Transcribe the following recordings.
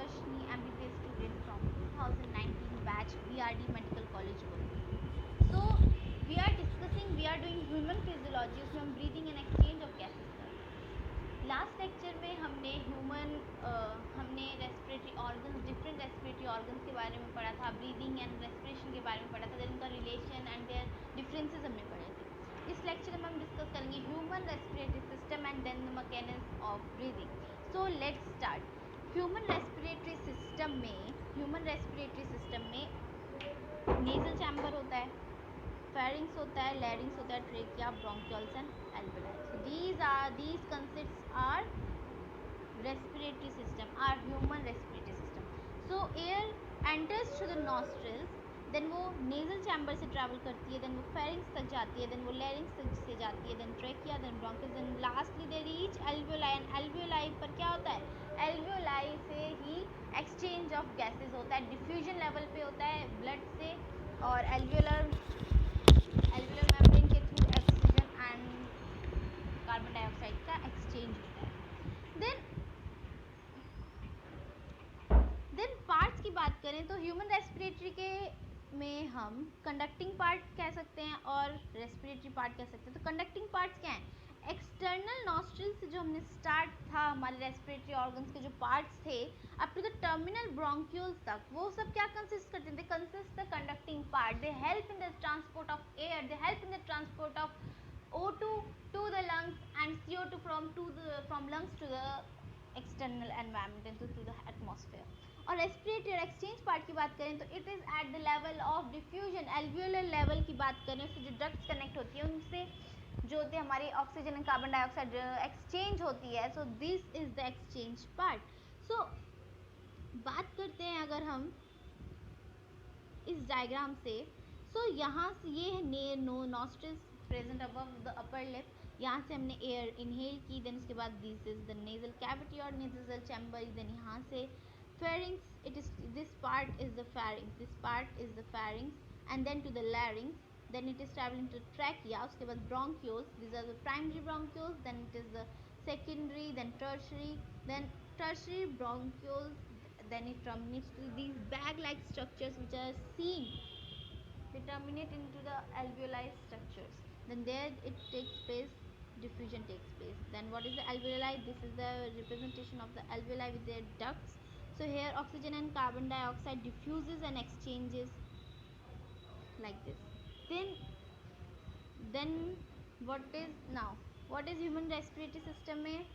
Roshni, MBBS student from 2019 batch BRD Medical College Gurgaon. So we are doing human physiology. उसमें हम breathing and exchange of gases कर रहे हैं. Last lecture में हमने respiratory organs, different respiratory organs के बारे में पढ़ा था, ब्रीदिंग एंड रेस्पिरेशन के बारे में पढ़ा था, उनका रिलेशन एंड देयर डिफरेंसेस हमने पढ़े थे. इस लेक्चर में हम डिस्कस करेंगे human respiratory system and then the mechanism of breathing. So let's start. Human respiratory system में नेजल चैम्बर होता है, फेरिंग्स होता है, लैरिंग्स होता है, trachea, bronchioles and alveoli. So these concepts are respiratory system, our human respiratory system. So air enters through the nostrils, then वो nasal chamber से travel करती है, then वो pharynx तक जाती है, then वो larynx तक से जाती है, then trachea, then bronchus, then lastly they reach alveoli. And alveoli पर क्या होता है? alveoli से ही exchange of gases होता है, diffusion level पे होता है blood से, और alveolar membrane के through oxygen and carbon dioxide का एक्सचेंज होता है. देन पार्ट्स की बात करें तो ह्यूमन रेस्पिरेटरी के में हम कंडक्टिंग पार्ट कह सकते हैं और रेस्पिरेटरी पार्ट कह सकते हैं. तो कंडक्टिंग पार्ट्स क्या हैं? एक्सटर्नल नॉस्ट्रिल से जो हमने स्टार्ट था हमारे रेस्पिरेटरी ऑर्गन्स के जो पार्ट्स थे up to the terminal bronchioles तक, वो सब क्या कंसिस्ट करते हैं? They consist the conducting part. They help in the transport of air, they help in the transport of O2 to the lungs and CO2 from lungs to the external environment and to the atmosphere. और respiratory और exchange part की बात करें तो it is at the level of diffusion. Alveolar level की बात करें उससे जो डक्ट्स कनेक्ट होती है उनसे जो होते हैं हमारी oxygen and carbon dioxide exchange होती है. So this is the exchange part. So बात करते हैं अगर हम इस डायग्राम से. सो यहाँ से ये है nostrils present above the upper lip. यहाँ से हमने एयर इनहेल की, देन उसके बाद this is the nasal cavity और नेजल चैम्बर. देन यहाँ से pharynx, this part is the pharynx, and then to the larynx, then it is traveling to trachea, उसके बाद bronchioles, these are the primary bronchioles, then it is the secondary, then tertiary bronchioles, then it terminates to these bag like structures which are seen. They terminate into the alveoli structures. Then there it takes place, diffusion takes place. Then what is the alveoli? This is the representation of the alveoli with their ducts. So here oxygen and carbon dioxide diffuses and exchanges like this. Then what is human respiratory system में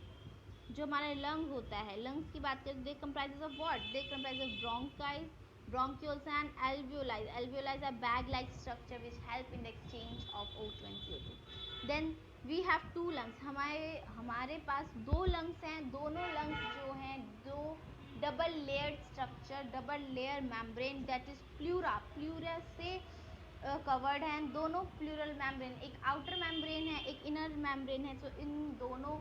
जो हमारा lung होता है, lungs की बात करें तो they comprises of what? They comprise of bronchi, bronchioles and alveoli. Alveoli are bag-like structure which help in the exchange of O2 and CO2. Then we have two lungs. हमारे पास दो lungs हैं. दोनों lungs जो हैं दो double layered structure, double layer membrane that is pleura से covered हैं. दोनों प्लूरल मेम्ब्रेन, एक आउटर मेम्ब्रेन है एक इनर मेम्ब्रेन है. सो इन दोनों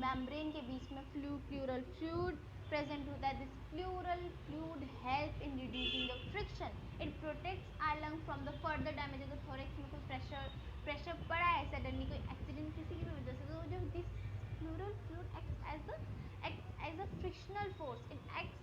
मेम्ब्रेन के बीच में प्लूरल फ्लूइड प्रेजेंट होता है. This pleural fluid help in reducing the friction. It protects our lung from the further damage. अगर थोरेक्स में कोई प्रेशर पड़ा है सडनली, कोई एक्सीडेंट किसी की भी वजह से, तो जो this pleural fluid acts as a frictional force. It acts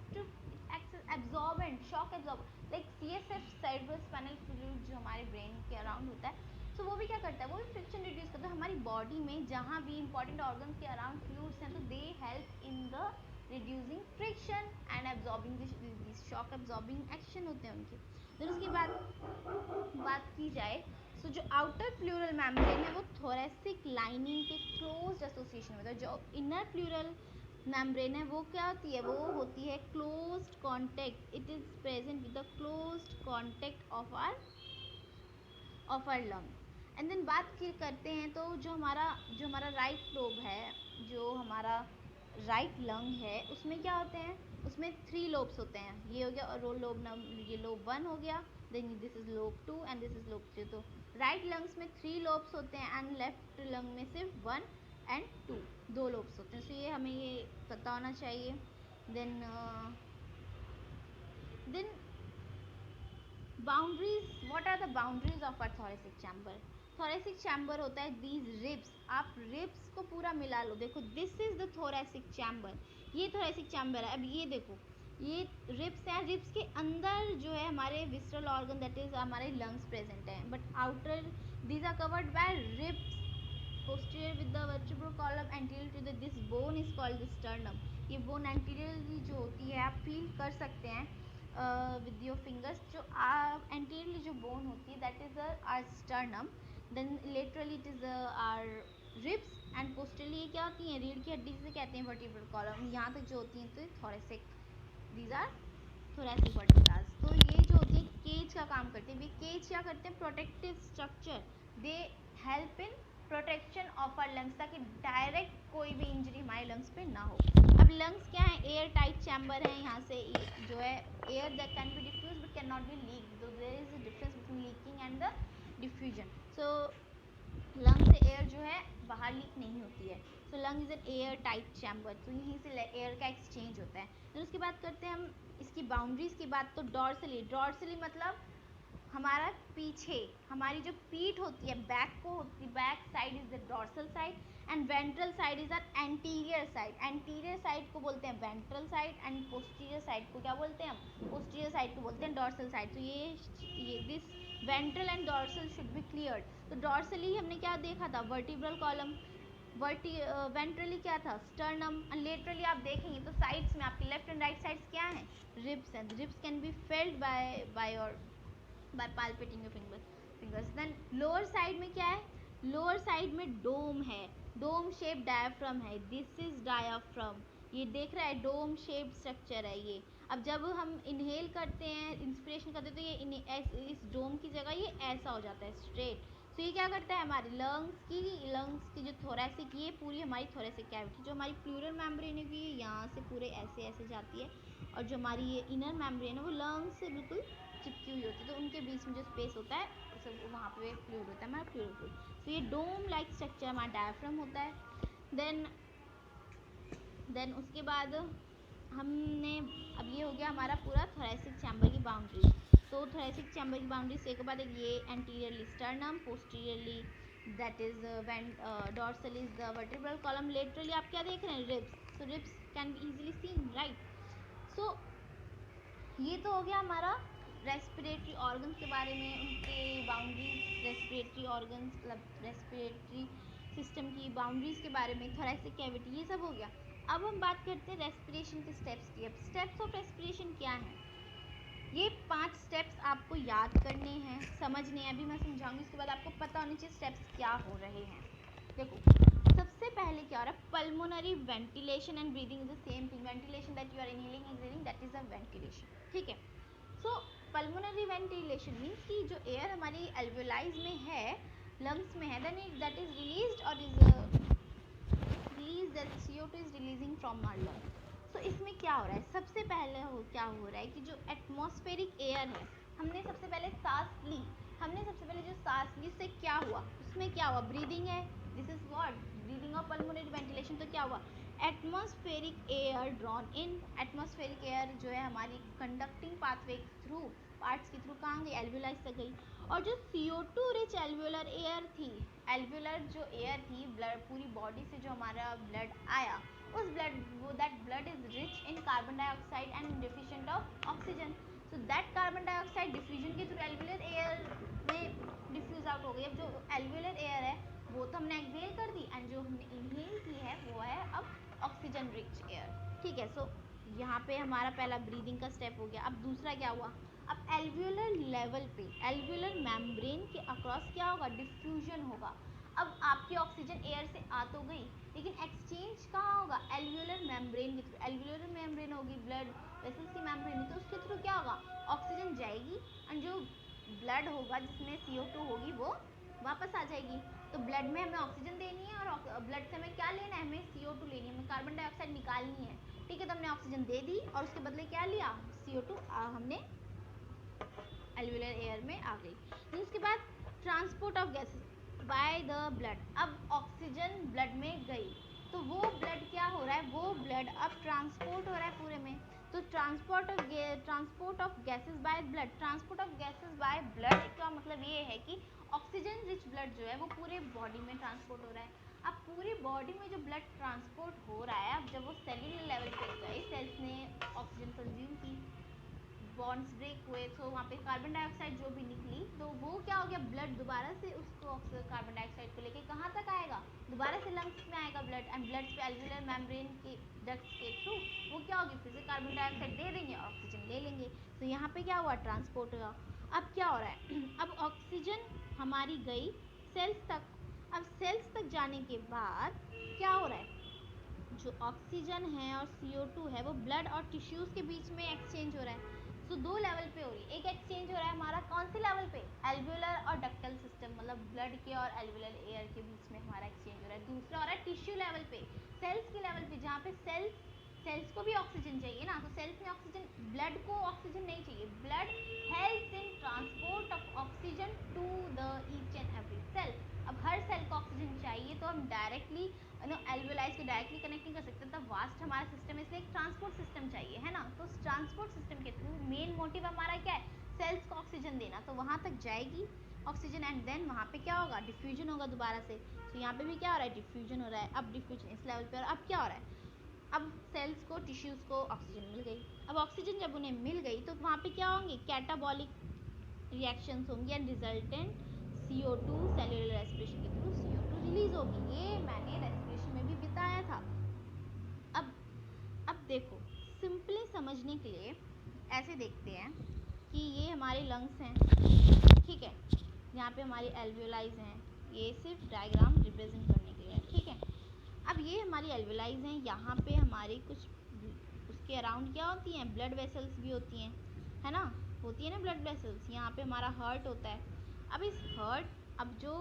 as absorbent, shock absorbent, like CSF, cerebrospinal fluid जो हमारे ब्रेन के अराउंड होता है. सो वो भी क्या करता है? वो भी फ्रिक्शन रिड्यूस करता है. हमारी बॉडी में जहाँ भी इंपॉर्टेंट ऑर्गन्स के अराउंड फ्लूइड्स हैं तो दे help in the reducing friction and absorbing this shock absorbing action होते हैं उनके. फिर उसके बाद बात की जाए तो जो आउटर प्लूरल मेम्ब्रेन है वो थोरेसिक लाइनिंग के क्लोज एसोसिएशन में होता है. जो इनर प्लूरल मेम्ब्रेन है वो क्या होती है? वो होती है closed contact. It is present with the closed contact of our lung. And then बात करते हैं तो जो हमारा राइट लोब है, जो हमारा राइट लंग है, उसमें क्या होते हैं? उसमें 3 लोब्स होते हैं. ये हो गया और ये लोब 1 हो गया. Then this is lobe 2 and this is lobe 3. तो राइट लंग्स में 3 लोब्स होते हैं एंड लेफ्ट लंग में सिर्फ 1 एंड 2 लोब्स होते हैं. सो ये हमें ये पता होना चाहिए. Then boundaries, what are the boundaries of our thoracic chamber? Thoracic chamber होता है दीज रिब्स. आप रिब्स को पूरा मिला लो. देखो this is the thoracic chamber. ये थोरेसिक चैम्बर है. अब ये देखो ये रिब्स हैं, रिब्स के अंदर जो है हमारे विसरल ऑर्गन दैट इज हमारे लंग्स प्रेजेंट हैं, but outer these are covered by ribs posterior with the vertebral column anterior to the this bone is called the sternum. ये बोन एंटीरियरली जो होती है आप फील कर सकते हैं विद योर फिंगर्स, जो एंटीरियरली जो बोन होती है that is our sternum, then laterally it is our ribs and posteriorly ये क्या होती हैं, रीढ़ की हड्डी से कहते हैं वर्टिब्रल कॉलम, यहाँ तक जो होती हैं तो thoracic, these are thoracic vertebras. तो ये जो होती है केज का काम करते हैं। केज क्या करते हैं, protective structure, they help in protection of our lungs, ताकि डायरेक्ट कोई भी इंजरी हमारे लंग्स पे ना हो। अब लंग्स क्या है, एयर टाइट चैम्बर है, यहाँ से जो है air that can be diffuse but can not be leak, तो there is a difference between leaking and the diffusion. So lung से एयर जो है बाहर लीक नहीं होती है, so lung is an air tight chamber, तो यहीं से एयर का एक्सचेंज होता है। फिर उसके बाद करते हैं हम इसकी बाउंड्रीज की बात, तो डॉर्सली, डॉर्सली मतलब हमारा पीछे, हमारी जो पीठ होती है बैक को होती है, back side is the dorsal side and ventral side is or anterior side. Anterior side को बोलते हैं ventral side and posterior side को क्या बोलते हैं हम, पोस्टीरियर साइड को बोलते हैं डॉर्सल साइड। तो ये this ventral and dorsal should be cleared. तो डॉर्सली हमने क्या देखा था, वर्टिब्रल कॉलम, वेंट्रली क्या था, स्टर्नम, एंड लेटरली आप देखेंगे तो साइड्स में आपकी लेफ्ट एंड राइट साइड्स क्या हैं, रिब्स हैं। Ribs can B failed by your by palpating your fingers. Then lower side में क्या है, लोअर साइड में डोम है, डोम शेप डायाफ्राम है, दिस इज डायाफ्राम, ये देख रहा है डोम शेप स्ट्रक्चर है ये। अब जब हम इनहेल करते हैं, इंस्पिरेशन करते हैं, तो ये इस डोम की जगह ये ऐसा हो जाता है स्ट्रेट। तो ये क्या करता है, हमारे लंग्स की जो थोरेसिक, ये पूरी हमारी थोरेसिक कैविटी, जो हमारी प्लूरल मेम्ब्रेन है ये यहाँ से पूरे ऐसे ऐसे जाती है, और जो हमारी ये इनर मेम्ब्रेन है वो लंग्स से बिल्कुल चिपकी हुई होती है, तो उनके बीच में जो स्पेस होता है सब वहाँ पे फ्लूइड होता है हमारा, प्लूरल फ्लूइड। तो ये डोम लाइक स्ट्रक्चर हमारा डायफ्राम होता है। देन उसके बाद हमने, अब ये हो गया हमारा पूरा थोरेसिक चैम्बर की बाउंड्री। तो थोरेसिक चैम्बर की बाउंड्री से एक बाद ये anteriorly sternum, posteriorly that is dorsal is the vertebral column, laterally आप क्या देख रहे हैं, ribs. So ribs can be easily seen, right. So ये तो हो गया हमारा रेस्पिरेटरी ऑर्गन्स के बारे में, उनके बाउंड्रीज, रेस्पिरेटरी ऑर्गन्स मतलब रेस्पिरेटरी सिस्टम की बाउंड्रीज के बारे में, थोरेसिक कैविटी, ये सब हो गया। अब हम बात करते हैं रेस्पिरेशन के स्टेप्स की। अब स्टेप्स ऑफ रेस्पिरेशन क्या हैं, ये 5 स्टेप्स आपको याद करने हैं, समझने हैं, अभी मैं समझाऊंगी, उसके बाद आपको पता होने चाहिए स्टेप्स क्या हो रहे हैं। देखो सबसे पहले क्या हो रहा है, pulmonary ventilation and breathing is the same thing, ventilation that you are inhaling exhaling that is a ventilation, ठीक है। सो पल्मोनरी वेंटिलेशन मीन्स कि जो एयर हमारी एल्वेलाइज में है, लंग्स में है, देन दैट इज रिलीज्ड और is release, that CO2 is releasing from our lung. So इसमें क्या हो रहा है, सबसे पहले क्या हो रहा है कि जो एटमॉस्फेरिक एयर है, हमने सबसे पहले सांस ली, हमने सबसे पहले जो सांस ली उससे क्या हुआ, उसमें क्या हुआ, ब्रीदिंग है, this is what breathing of pulmonary ventilation. तो क्या हुआ, atmospheric air drawn in, atmospheric air जो है हमारी कंडक्टिंग पाथवे थ्रू पार्ट्स के थ्रू कहाँ गई, एल्वेलाइज तक गई। और जो CO2 रिच एल्वेलर एयर थी, एल्वेलर जो एयर थी, ब्लड पूरी बॉडी से जो हमारा ब्लड आया, उस ब्लड, वो that blood is rich in carbon dioxide and deficient of oxygen. So that carbon dioxide diffusion के थ्रू एल्वेलर एयर में डिफ्यूज आउट हो गई। अब जो एल्वेलर एयर है वो तो हमने एक्सहेल कर दी, एंड जो हमने इनहेल की है वो है अब ऑक्सीजन रिच एयर, ठीक है। सो यहाँ पे हमारा पहला ब्रीदिंग का स्टेप हो गया। अब दूसरा क्या हुआ, अब एल्वेलर लेवल पे, एल्वेलर मेम्ब्रेन के अक्रॉस क्या होगा, डिफ्यूजन होगा। अब आपकी ऑक्सीजन एयर से आ तो गई, लेकिन एक्सचेंज कहाँ होगा, एल्वेलर मेम्ब्रेन के थ्रू। एल्वेलर मेम्ब्रेन होगी ब्लड वेसल्स की मेम्ब्रेन, तो उसके थ्रू क्या होगा, ऑक्सीजन जाएगी, एंड जो ब्लड होगा जिसमें CO2 होगी वो वापस आ जाएगी। तो ब्लड में हमें ऑक्सीजन देनी है, और ब्लड से हमें क्या लेना है, हमें CO2 लेनी है, हमें कार्बन डाइऑक्साइड निकालनी है, ठीक है। तो हमने ऑक्सीजन दे दी और उसके बदले क्या लिया, CO2 हमने एल्वेलर एयर में आ गई। फिर उसके बाद transport of gases by the blood, अब ऑक्सीजन ब्लड में गई, तो वो ब्लड क्या हो रहा है, वो ब्लड अब ट्रांसपोर्ट हो रहा है पूरे में। तो transport of gases by blood, transport of gases by blood का मतलब ये है कि ऑक्सीजन रिच ब्लड जो है वो पूरे बॉडी में ट्रांसपोर्ट हो रहा है। अब पूरी बॉडी में जो ब्लड ट्रांसपोर्ट हो रहा है, अब जब वो सेलुलर लेवल पे गए, सेल्स ने ऑक्सीजन कंज्यूम बॉन्ड्स ब्रेक हुए, तो वहाँ पे कार्बन डाइऑक्साइड जो भी निकली तो वो क्या हो गया, ब्लड दोबारा से उसको कार्बन डाइऑक्साइड को लेके कहाँ तक आएगा, दोबारा से लंग्स में आएगा ब्लड, एंड ब्लड से एल्वेओलर मेम्ब्रेन के डक्ट्स के थ्रू वो क्या होगी, फिर से कार्बन डाइऑक्साइड दे देंगे और ऑक्सीजन ले लेंगे। तो यहाँ पे क्या हुआ, ट्रांसपोर्ट हुआ। अब क्या हो रहा है अब ऑक्सीजन हमारी गई सेल्स तक। अब सेल्स तक जाने के बाद क्या हो रहा है, जो ऑक्सीजन है और CO2 है वो ब्लड और टिश्यूज़ के बीच में एक्सचेंज हो रहा है। तो दो लेवल पे हो रही है, एक एक्सचेंज हो रहा है हमारा कौन से लेवल पे, एल्वेओलर और डक्टल सिस्टम, मतलब ब्लड के और एल्वेओलर एयर के बीच में हमारा एक्सचेंज हो रहा है। दूसरा हो रहा है टिश्यू लेवल पे, सेल्स के लेवल पे, जहाँ पे सेल्स को भी ऑक्सीजन चाहिए ना, तो सेल्स में ऑक्सीजन, ब्लड को ऑक्सीजन नहीं चाहिए, blood helps in transport of oxygen to the each and every cell. अब हर सेल को ऑक्सीजन चाहिए, तो हम डायरेक्टली एल्वेओलाइज को डायरेक्टली कनेक्ट नहीं कर सकते, तब वास्ट हमारा सिस्टम है, इसलिए एक ट्रांसपोर्ट सिस्टम चाहिए, है ना। तो ट्रांसपोर्ट सिस्टम के थ्रू मेन मोटिव हमारा क्या है, सेल्स को ऑक्सीजन देना, तो वहाँ तक जाएगी ऑक्सीजन, एंड देन वहाँ पे क्या होगा, डिफ्यूजन होगा दोबारा से। तो यहाँ पे भी क्या हो रहा है, डिफ्यूजन हो रहा है। अब डिफ्यूजन इस लेवल पे, और अब क्या हो रहा है, अब सेल्स को टिश्यूज़ को ऑक्सीजन मिल गई। अब ऑक्सीजन जब उन्हें मिल गई तो वहाँ पे क्या होंगे, कैटाबॉलिक रिएक्शंस होंगी, and resultant CO2 cellular respiration के थ्रू CO2 रिलीज होगी। ये मैंने रेस्पिरेशन में भी बताया था। अब देखो, सिंपली समझने के लिए ऐसे देखते हैं कि ये हमारे लंग्स हैं, ठीक है, यहाँ पे हमारी एल्वेओलाइज हैं, ये सिर्फ डायग्राम रिप्रेजेंट करने के लिए है, ठीक है। अब ये हमारी एल्वेओलाइज हैं, यहाँ पे हमारी कुछ उसके अराउंड क्या होती हैं, ब्लड वेसल्स भी होती हैं, है ना, होती है ना ब्लड वेसल्स। यहाँ पे हमारा हार्ट होता है। अब इस हार्ट, अब जो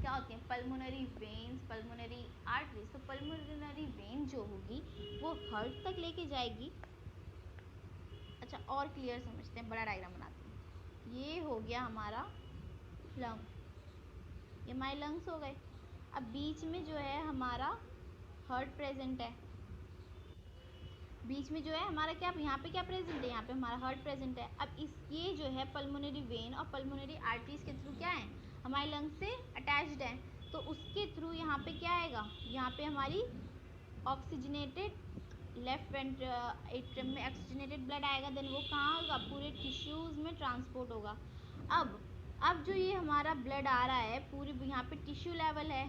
क्या होती हैं, पल्मोनरी वेन्स, पल्मोनरी आर्टरीज, तो पल्मोनरी वेन जो होगी वो हार्ट तक लेके जाएगी। अच्छा, और क्लियर समझते हैं, बड़ा डायग्राम बनाते हैं। ये हो गया हमारा लंग, ये हमारे लंग्स हो गए। अब बीच में जो है हमारा हार्ट प्रेजेंट है, बीच में जो है हमारा क्या, यहाँ पे क्या प्रेजेंट है, यहाँ पे हमारा हार्ट प्रेजेंट है। अब इस ये जो है पल्मोनरी वेन और पल्मोनरी आर्टरीज के थ्रू क्या है, हमारे लंग से अटैच्ड है, तो उसके थ्रू यहाँ पे क्या आएगा, यहाँ पे हमारी ऑक्सीजनेटेड लेफ्ट एट्रियम में ऑक्सीजनेटेड ब्लड आएगा, देन वो कहाँ होगा, पूरे टिश्यूज़ में ट्रांसपोर्ट होगा। अब जो ये हमारा ब्लड आ रहा है पूरे, यहाँ पे टिश्यू लेवल है,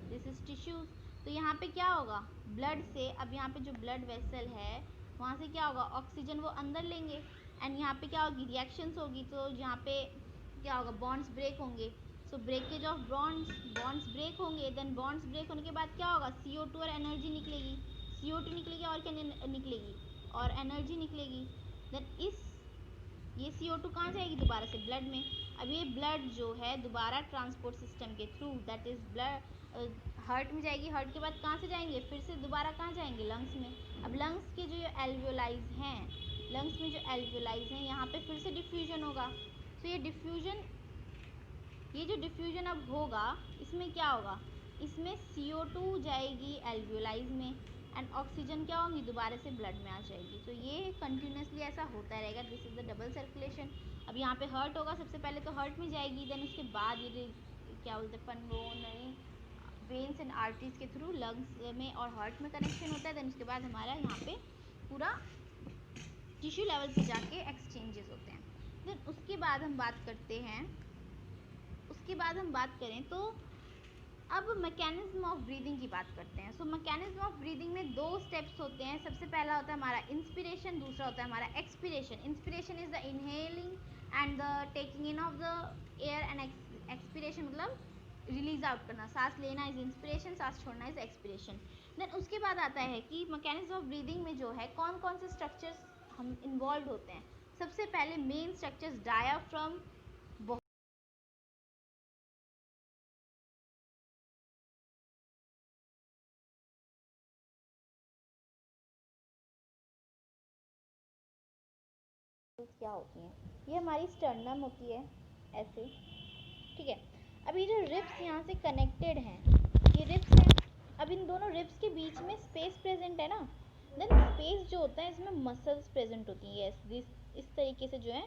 दिस इज टिश्यूज़, तो यहाँ पे क्या होगा, ब्लड से, अब यहाँ पे जो ब्लड वेसल है वहाँ से क्या होगा, ऑक्सीजन वो अंदर लेंगे, एंड यहाँ पे क्या होगी, रिएक्शंस होगी, तो यहाँ पे क्या होगा, बॉन्ड्स ब्रेक होंगे। सो ब्रेकेज ऑफ बॉन्ड्स ब्रेक होंगे, देन बॉन्ड्स ब्रेक होने के बाद क्या होगा, CO2 और एनर्जी निकलेगी, CO2 निकलेगी और क्या निकलेगी, और एनर्जी निकलेगी। देन ये CO2 कहाँ जाएगी, दोबारा से ब्लड में। अब ये ब्लड जो है दोबारा ट्रांसपोर्ट सिस्टम के through, that is blood, heart में जाएगी, हार्ट के बाद कहाँ से जाएंगे, फिर से दोबारा कहाँ जाएंगे, लंग्स में। अब लंग्स के जो एल्वेओलाइज हैं, लंग्स में जो एल्वेओलाइज हैं, यहाँ पे फिर से डिफ्यूजन होगा। तो ये जो डिफ्यूजन अब होगा, इसमें क्या होगा, इसमें CO2 जाएगी एल्वेओलाइज में, एंड ऑक्सीजन क्या होंगी, दोबारा से ब्लड में आ जाएगी। तो ये कंटिन्यूसली ऐसा होता रहेगा, this is the double circulation. अब यहाँ पे हार्ट होगा, सबसे पहले तो हार्ट में जाएगी, देन उसके बाद ये क्या बोलते हैं, पल्मोनरी वेन्स एंड आर्टरीज के थ्रू लंग्स में और हार्ट में कनेक्शन होता है, देन उसके बाद हमारा यहाँ पे पूरा टिश्यू लेवल पे जाके एक्सचेंजेस होते हैं। देन उसके बाद हम बात करें तो अब मैकेनिज्म ऑफ ब्रीदिंग की बात करते हैं। सो मैकेनिज्म ऑफ ब्रीदिंग में दो स्टेप्स होते हैं। सबसे पहला होता है हमारा इंस्पिरेशन, दूसरा होता है हमारा expiration. Inspiration is the inhaling and the taking in of the air, and expiration मतलब रिलीज आउट करना, सांस लेना इज इंस्पिरेशन, सांस छोड़ना इज एक्सपिरेशन। देन उसके बाद आता है कि मैकेनिज्म ऑफ ब्रीदिंग में जो है कौन कौन से स्ट्रक्चर्स हम इन्वॉल्व होते हैं। सबसे पहले मेन स्ट्रक्चर्स डायाफ्राम, क्या होती हैं, ये हमारी स्टर्नम होती है ऐसे, ठीक है। अब ये जो रिब्स यहाँ से कनेक्टेड हैं, ये रिब्स हैं। अब इन दोनों रिब्स के बीच में स्पेस प्रेजेंट है ना, देन स्पेस जो होता है इसमें मसल्स प्रेजेंट होती है, इस तरीके से जो है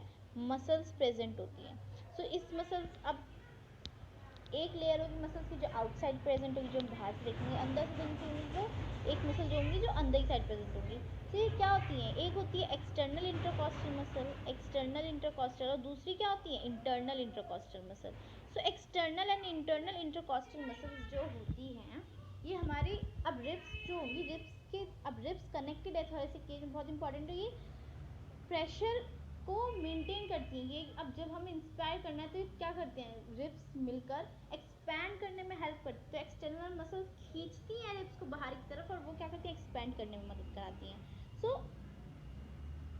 मसल्स प्रेजेंट होती हैं। सो इस मसल्स, अब एक लेयर होगी मसल्स की जो आउटसाइड प्रेजेंट होगी, जो हम बाहर से देखेंगे, अंदर से देखेंगे तो एक मसल जो होंगी जो अंदर की साइड प्रेजेंट होंगी। तो ये क्या होती हैं, एक होती है external intercostal muscle, external intercostal, और दूसरी क्या होती है internal intercostal muscle. So external and internal intercostal muscles जो होती हैं ये हमारी, अब रिब्स जो होंगी, रिब्स के, अब रिब्स कनेक्टेड है थोरेसिक केज में, बहुत इंपॉर्टेंट है, ये प्रेशर को मेंटेन करती हैं। ये अब जब हमें इंस्पायर करना है तो ये क्या करते हैं, रिब्स मिलकर एक्सपैंड करने में हेल्प करती है। तो एक्सटर्नल मसल्स खींचती हैं रिब्स को बाहर की तरफ और वो क्या करती हैं, एक्सपैंड करने में मदद कराती हैं। सो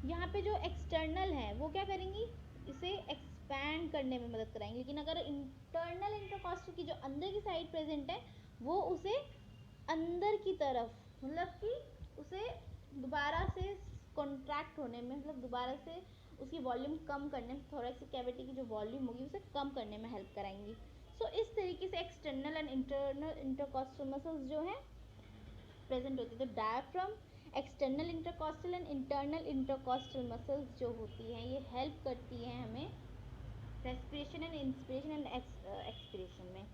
यहाँ पे जो एक्सटर्नल है वो क्या करेंगी, इसे एक्सपैंड करने में मदद कराएंगे, लेकिन अगर इंटरनल इंटरकॉस्टल की जो अंदर की साइड प्रेजेंट है वो उसे अंदर की तरफ, मतलब कि उसे दोबारा से कॉन्ट्रैक्ट होने में, मतलब दोबारा से उसकी वॉल्यूम कम करने में, थोरेसिक कैविटी की जो वॉल्यूम होगी उसे कम करने में हेल्प कराएंगी। सो इस तरीके से external and internal intercostal muscles जो हैं प्रेजेंट होती है। तो diaphragm, external intercostal and internal intercostal muscles जो होती हैं ये हेल्प करती हैं हमें respiration and inspiration and expiration में।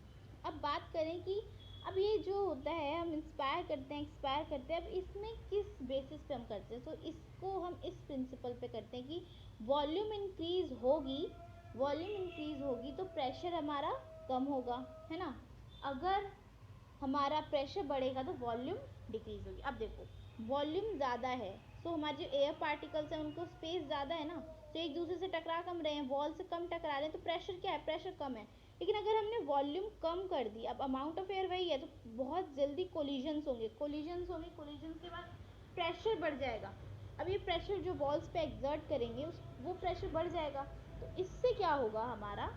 अब बात करें कि अब ये जो होता है हम इंस्पायर करते हैं, एक्सपायर करते हैं, अब इसमें किस बेसिस पे हम करते हैं, तो इसको हम इस प्रिंसिपल पे करते हैं कि वॉल्यूम इंक्रीज होगी, वॉल्यूम इंक्रीज होगी तो प्रेशर हमारा कम होगा, है ना। अगर हमारा प्रेशर बढ़ेगा तो वॉल्यूम डिक्रीज होगी। अब देखो वॉल्यूम ज़्यादा है तो हमारे जो एयर पार्टिकल्स हैं उनको स्पेस ज़्यादा है ना, तो एक दूसरे से टकरा कम रहे हैं, वॉल से कम टकरा रहे हैं, तो प्रेशर क्या है, प्रेशर कम है। लेकिन अगर हमने वॉल्यूम कम कर दी, अब अमाउंट ऑफ एयर वही है, तो बहुत जल्दी कोलिजन्स होंगे, कोलिजन्स होंगे, कोलिजन्स के बाद प्रेशर बढ़ जाएगा। अब ये प्रेशर जो वॉल्स पे एक्सर्ट करेंगे वो प्रेशर बढ़ जाएगा, तो इससे क्या होगा हमारा,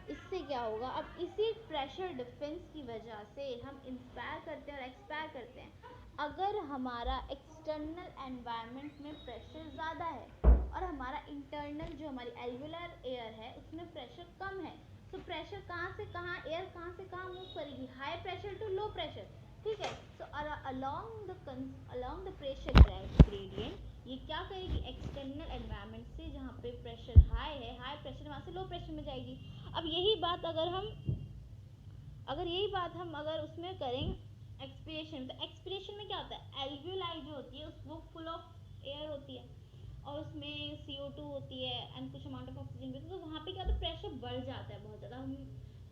इससे क्या होगा, अब इसी प्रेशर डिफरेंस की वजह से हम इंस्पायर करते हैं और एक्सपायर करते हैं। अगर हमारा एक्सटर्नल एनवायरनमेंट में प्रेशर ज़्यादा है और हमारा इंटरनल जो हमारी एल्वुलर एयर है उसमें प्रेशर कम है, तो प्रेशर कहाँ से कहाँ, एयर कहाँ से कहाँ मूव करेगी, high pressure to low pressure, ठीक है। So along the pressure gradient ये क्या करेगी, एक्सटर्नल एनवायरनमेंट से जहाँ पे प्रेशर हाई है, हाई प्रेशर वहाँ से लो प्रेशर में जाएगी। अब यही बात अगर उसमें करें एक्सपिरेशन, तो एक्सपिरेशन में क्या होता है, एल्वियोलाई जो होती है वो फुल ऑफ एयर होती है और उसमें CO2 होती है एंड कुछ अमाउंट ऑफ ऑक्सीजन भी होती है, तो वहाँ पे क्या होता है, प्रेशर बढ़ जाता है बहुत ज़्यादा।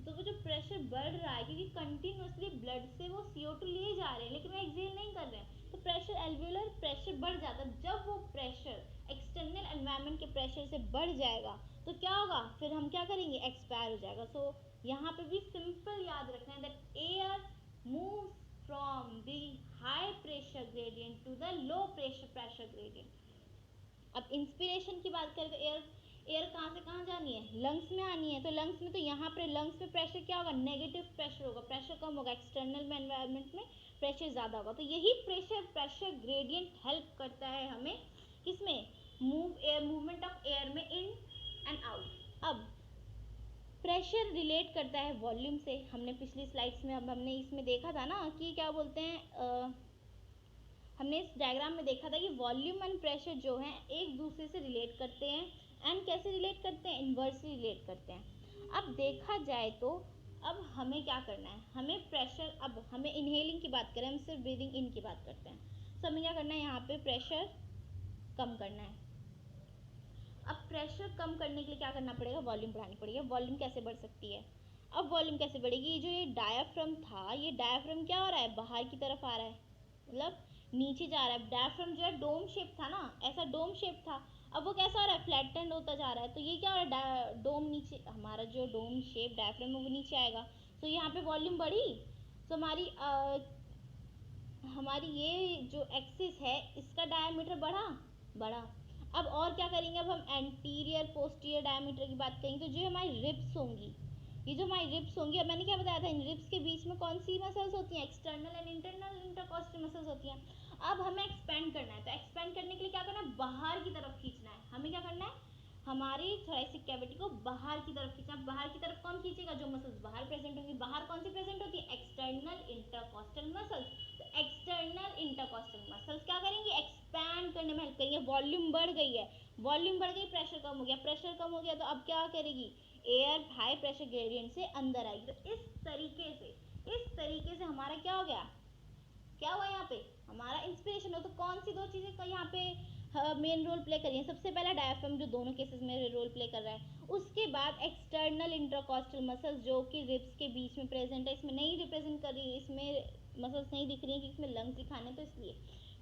तो वो जो प्रेशर बढ़ रहा है क्योंकि कंटिन्यूसली ब्लड से वो CO2 लिए जा रहे हैं लेकिन वो एक्सेल नहीं कर रहे हैं, तो प्रेशर एल्वियोलर प्रेशर बढ़ जाता है। जब वो प्रेशर एक्सटर्नल एनवायरनमेंट के प्रेशर से बढ़ जाएगा तो क्या होगा, फिर हम क्या करेंगे, एक्सपायर हो जाएगा। सो यहाँ पे भी सिंपल याद रखना है that air moves from the high pressure gradient to the low pressure gradient. अब इंस्पिरेशन की बात करें तो एयर कहाँ से कहाँ जानी है, लंग्स में आनी है, तो लंग्स में, तो यहाँ पे लंग्स में प्रेशर क्या होगा, नेगेटिव प्रेशर होगा, प्रेशर कम होगा, एक्सटर्नल में एनवायरनमेंट में प्रेशर ज़्यादा होगा। तो यही प्रेशर ग्रेडियंट हेल्प करता है हमें किसमें, मूवमेंट ऑफ एयर में इन एंड आउट। अब प्रेशर रिलेट करता है वॉल्यूम से, हमने पिछली स्लाइड्स में, अब हमने इसमें देखा था ना कि क्या बोलते हैं, हमने इस डायग्राम में देखा था कि वॉल्यूम एंड प्रेशर जो हैं एक दूसरे से रिलेट करते हैं, एंड कैसे रिलेट करते हैं, इन्वर्सली रिलेट करते हैं। अब देखा जाए तो अब हमें क्या करना है, हमें प्रेशर, अब हमें इनहेलिंग की बात करें, हम सिर्फ ब्रीदिंग इन की बात करते हैं, तो हमें क्या करना है, यहाँ पे प्रेशर कम करना है। अब प्रेशर कम करने के लिए क्या करना पड़ेगा, वॉल्यूम बढ़ानी पड़ेगी। वॉल्यूम कैसे बढ़ सकती है, अब वॉल्यूम कैसे बढ़ेगी, जो ये डायाफ्राम था, ये डायाफ्राम क्या हो रहा है, बाहर की तरफ आ रहा है, मतलब नीचे जा रहा है। डायफ्राम जो है डोम शेप था ना, ऐसा डोम शेप था, अब वो कैसा हो रहा है, फ्लैटेंड होता जा रहा है, तो ये क्या हो रहा है, डोम नीचे, हमारा जो डोम शेप डायफ्राम है वो नीचे आएगा, तो यहाँ पे वॉल्यूम बढ़ी, तो हमारी ये जो एक्सिस है इसका डायमीटर बढ़ा। अब और क्या करेंगे, अब हम एंटीरियर पोस्टीरियर डायमीटर की बात करेंगे, तो जो हमारी रिब्स होंगी, ये जो हमारी रिब्स होंगी, अब मैंने क्या बताया था, इन रिब्स के बीच में कौन सी मसल्स होती हैं, external and internal intercostal muscles होती हैं। अब हमें एक्सपेंड करना है, तो एक्सपेंड करने के लिए क्या करना है, बाहर की तरफ खींचना है, हमें क्या करना है, हमारी थोरेसिक कैविटी को बाहर की तरफ खींचना। बाहर की तरफ कौन खींचेगा, जो मसल्स बाहर प्रेजेंट होंगी, बाहर कौन सी प्रेजेंट होती है, एक्सटर्नल इंटरकॉस्टल मसल्स। तो एक्सटर्नल इंटरकॉस्टल मसल्स क्या करेंगे, एक्सपैंड करने में हेल्प करेंगे, वॉल्यूम बढ़ गई है, वॉल्यूम बढ़ गई, प्रेशर कम हो गया, प्रेशर कम हो गया, तो अब क्या करेगी, एयर हाई प्रेशर ग्रेडियंट से अंदर आएगी। तो इस तरीके से हमारा क्या हो गया, क्या हुआ, यहाँ पे हमारा इंस्पिरेशन हो, तो कौन सी दो चीज़ें का यहाँ पे मेन रोल प्ले कर रही है? सबसे पहला डायफ्राम जो दोनों केसेस में रोल प्ले कर रहा है, उसके बाद एक्सटर्नल इंटरकॉस्टल मसल्स जो कि रिब्स के बीच में प्रेजेंट है, इसमें नहीं रिप्रेजेंट कर रही है, इसमें मसल्स नहीं दिख रही है क्योंकि इसमें लंग्स दिखाने, तो इसलिए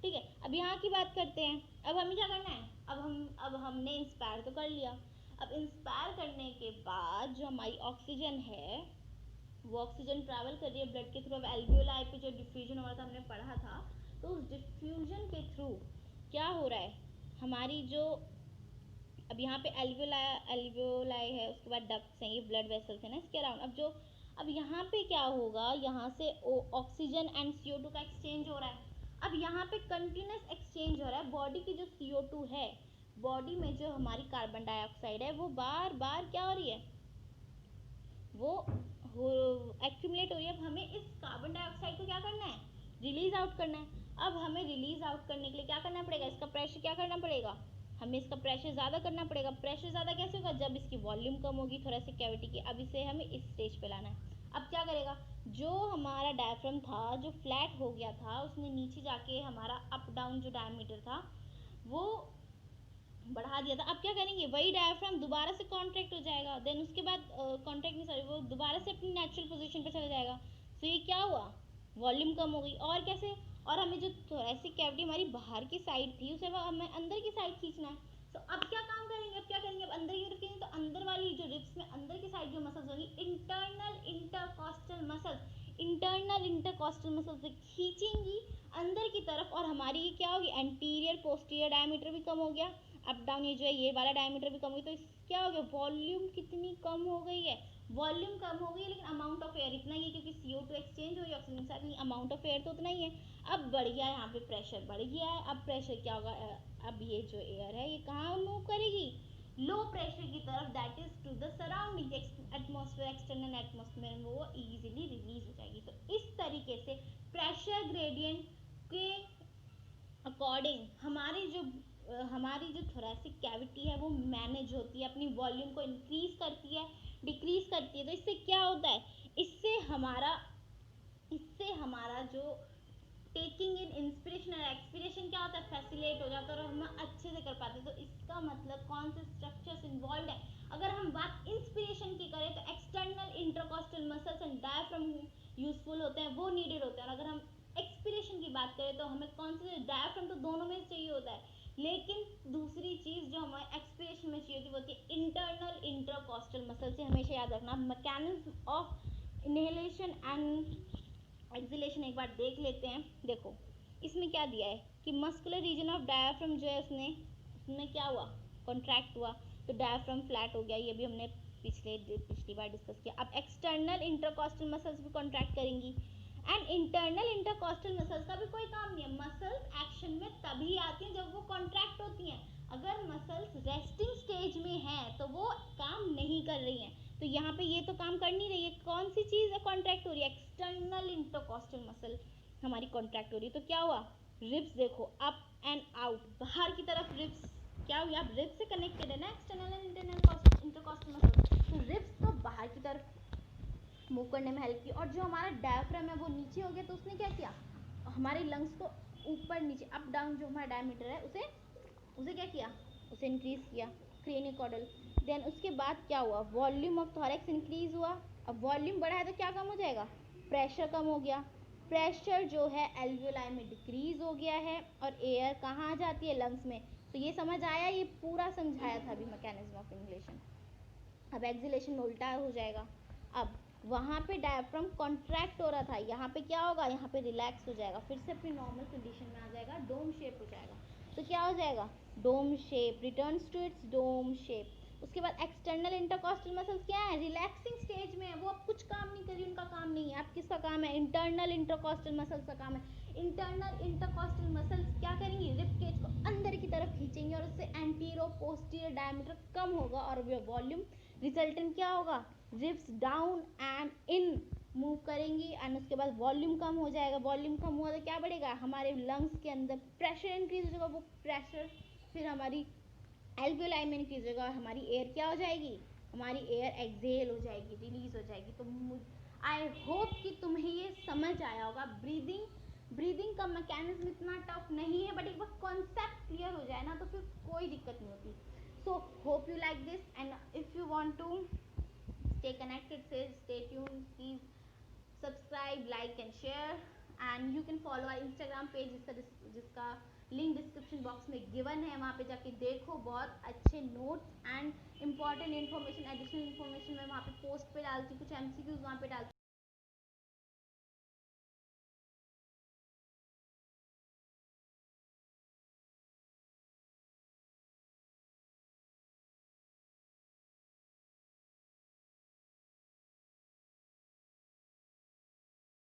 ठीक है। अब यहाँ की बात करते हैं, अब हमें क्या करना है, अब हमने इंस्पायर तो कर लिया। अब इंस्पायर करने के बाद जो हमारी ऑक्सीजन है वो ऑक्सीजन ट्रैवल कर रही है ब्लड के थ्रू। अब एल्वियोलाई पे जो डिफ्यूजन हो रहा था हमने पढ़ा था, तो उस डिफ्यूजन के थ्रू क्या हो रहा है, हमारी जो अब यहाँ पे एल्वियोलाई है, उसके बाद डक्ट्स हैं, ये ब्लड वेसल्स है ना इसके अराउंड। अब यहाँ पे क्या होगा, यहाँ से ऑक्सीजन एंड CO2 का एक्सचेंज हो रहा है। अब यहाँ पे कंटिन्यूस एक्सचेंज हो रहा है। बॉडी की जो CO2 है, बॉडी में जो हमारी कार्बन डाइऑक्साइड है, वो बार बार क्या हो रही है, वो एक्यूमुलेट हो रही है। अब हमें इस कार्बन डाइऑक्साइड को क्या करना है, रिलीज आउट करना है। अब हमें रिलीज आउट करने के लिए क्या करना पड़ेगा, इसका प्रेशर क्या करना पड़ेगा, हमें इसका प्रेशर ज़्यादा करना पड़ेगा। प्रेशर ज़्यादा कैसे होगा, जब इसकी वॉल्यूम कम होगी थोरेसिक कैविटी की। अब इसे हमें इस स्टेज पे लाना है। अब क्या करेगा, जो हमारा डायफ्राम था जो फ्लैट हो गया था, उसने नीचे जाके हमारा अप डाउन जो डायमीटर था वो बढ़ा दिया था। अब क्या करेंगे, वही डायफ्राम दोबारा से कॉन्ट्रैक्ट हो जाएगा, देन उसके बाद कॉन्ट्रैक्ट नहीं सॉरी वो दोबारा से अपनी नेचुरल पोजीशन पे चला जाएगा। तो ये क्या हुआ, वॉल्यूम कम हो गई। और कैसे, और हमें जो थोरेसिक कैविटी हमारी बाहर की साइड थी उसे हमें अंदर की साइड खींचना है। तो अब क्या काम करेंगे, अब क्या करेंगे, अब अंदर की तरफ खींचेंगे, तो अंदर वाली जो रिब्स में अंदर की साइड जो मसल्स होंगी, इंटरनल इंटरकॉस्टल मसल्स से खींचेंगी अंदर की तरफ, और हमारी क्या होगी, एंटीरियर पोस्टीरियर डायमीटर भी कम हो गया। अप डाउन ये जो है ये वाला डायमीटर भी कम हो गया। तो क्या हो गया, वॉल्यूम कितनी कम हो गई है, वॉल्यूम कम हो गई है, लेकिन अमाउंट ऑफ एयर इतना ही है क्योंकि CO2 एक्सचेंज हो रही है ऑक्सीजन के साथ, अमाउंट ऑफ एयर तो उतना ही है। अब बढ़ गया यहाँ पे प्रेशर बढ़ गया है। अब प्रेशर क्या होगा, अब ये जो एयर है ये कहाँ मूव करेगी, लो प्रेशर की तरफ, that is to the surrounding atmosphere, external atmosphere में वो इजीली रिलीज हो जाएगी। तो इस तरीके से प्रेशर ग्रेडियंट के अकॉर्डिंग हमारी जो थोरेसिक कैविटी है वो मैनेज होती है, अपनी वॉल्यूम को इंक्रीज करती है, डिक्रीज करती है। तो इससे क्या होता है, इससे हमारा जो टेकिंग इन इंस्पिरेशन और एक्सपिरेशन क्या होता है, फैसिलेट हो जाता है और हम अच्छे से कर पाते हैं। तो इसका मतलब कौन से स्ट्रक्चर्स इन्वॉल्व है। अगर हम बात इंस्पिरेशन की करें तो external intercostal muscles and diaphragm useful होते हैं, वो नीडेड होते हैं। और अगर हम एक्सपिरेशन की बात करें तो हमें कौन से, डायफ्राम तो दोनों में चाहिए होता है, लेकिन दूसरी चीज़ जो हमारे एक्सपिरेशन में चाहिए होती है वो होती है इंटरनल इंटरकॉस्टल मसल से। हमेशा याद रखना, mechanism of inhalation and exhalation एक बार देख लेते हैं। देखो इसमें क्या दिया है कि मस्कुलर रीजन ऑफ डायफ्राम जो है उसमें क्या हुआ, कॉन्ट्रैक्ट हुआ, तो डायफ्राम फ्लैट हो गया। ये भी हमने पिछली बार डिस्कस किया। अब एक्सटर्नल इंटरकॉस्टल मसल्स भी कॉन्ट्रैक्ट करेंगी, एंड इंटरनल इंटरकॉस्टल मसल्स का भी कोई काम नहीं है। मसल्स एक्शन में तभी आती हैं जब वो कॉन्ट्रैक्ट होती हैं। अगर मसल्स रेस्टिंग स्टेज में हैं तो वो काम नहीं कर रही हैं। तो यहाँ पे ये तो काम कर नहीं रही है, कौन सी चीज़ कॉन्ट्रैक्ट हो रही है, एक्सटर्नल इंटरकॉस्टल मसल हमारी कॉन्ट्रैक्ट हो रही है। तो क्या हुआ, रिब्स देखो अप एंड आउट, बाहर की तरफ रिब्स क्या हुई, आप रिब्स से कनेक्टेड है ना external and internal intercostal muscle, तो रिब्स तो बाहर की तरफ मूव करने में हेल्प की। और जो हमारा डायफ्राम है वो नीचे हो गया, तो उसने क्या किया, हमारे लंग्स को ऊपर नीचे अप डाउन जो हमारा डायमीटर है उसे क्या किया, उसे इंक्रीज किया, क्रेनियोकॉर्डल। देन उसके बाद क्या हुआ, वॉल्यूम ऑफ थॉरैक्स इंक्रीज हुआ। अब वॉल्यूम बढ़ा है तो क्या कम हो जाएगा, प्रेशर कम हो गया। प्रेशर जो है एल्वियोलाई में डिक्रीज हो गया है, और एयर कहाँ जाती है, लंग्स में। तो ये समझ आया, ये पूरा समझाया था अभी मैकेनिज्म ऑफ इनहेलेशन। अब एक्सहेलेशन में उल्टा हो जाएगा। अब वहाँ पे डायफ्राम कॉन्ट्रैक्ट हो रहा था, यहाँ पे क्या होगा, यहाँ पे रिलैक्स हो जाएगा, फिर से अपनी नॉर्मल कंडीशन में आ जाएगा, डोम शेप हो जाएगा। तो क्या हो जाएगा, dome shape, returns to its dome shape. उसके बाद एक्सटर्नल इंटरकॉस्टल मसल्स क्या है, रिलैक्सिंग स्टेज में है, वो अब कुछ काम नहीं कर रही, उनका काम नहीं है। अब किसका काम है, इंटरनल इंटरकॉस्टल मसल्स का काम है। इंटरनल इंटरकॉस्टल मसल्स क्या करेंगी, रिब केज को अंदर की तरफ खींचेंगे, और उससे एंटीरो पोस्टीरियर डायमीटर कम होगा, और वॉल्यूम रिजल्टेंट क्या होगा, ribs down and in move करेंगी, एंड उसके बाद वॉल्यूम कम हो जाएगा। वॉल्यूम कम हुआ तो क्या बढ़ेगा, हमारे लंग्स के अंदर प्रेशर इंक्रीज हो जाएगा, वो प्रेशर फिर हमारी एल्वियोलाई में इंक्रीज होगा, और हमारी एयर क्या हो जाएगी, हमारी एयर एक्सहेल हो जाएगी, रिलीज हो जाएगी। तो आई होप कि तुम्हें ये समझ आया होगा। ब्रीदिंग ब्रीदिंग का मैकेनिज्म इतना टफ नहीं है, बट एक बार कॉन्सेप्ट क्लियर हो जाए ना तो फिर कोई दिक्कत नहीं होती. So hope you like this, and if you want to stay connected, stay tuned, please subscribe, like and share, and you can follow our Instagram page जिसका लिंक डिस्क्रिप्शन बॉक्स में गिवन है. वहाँ पे जाके देखो, बहुत अच्छे notes and important information, additional information मैं वहाँ पे पोस्ट पे डालती हूँ, कुछ MCQs वहाँ पे डालती हूँ.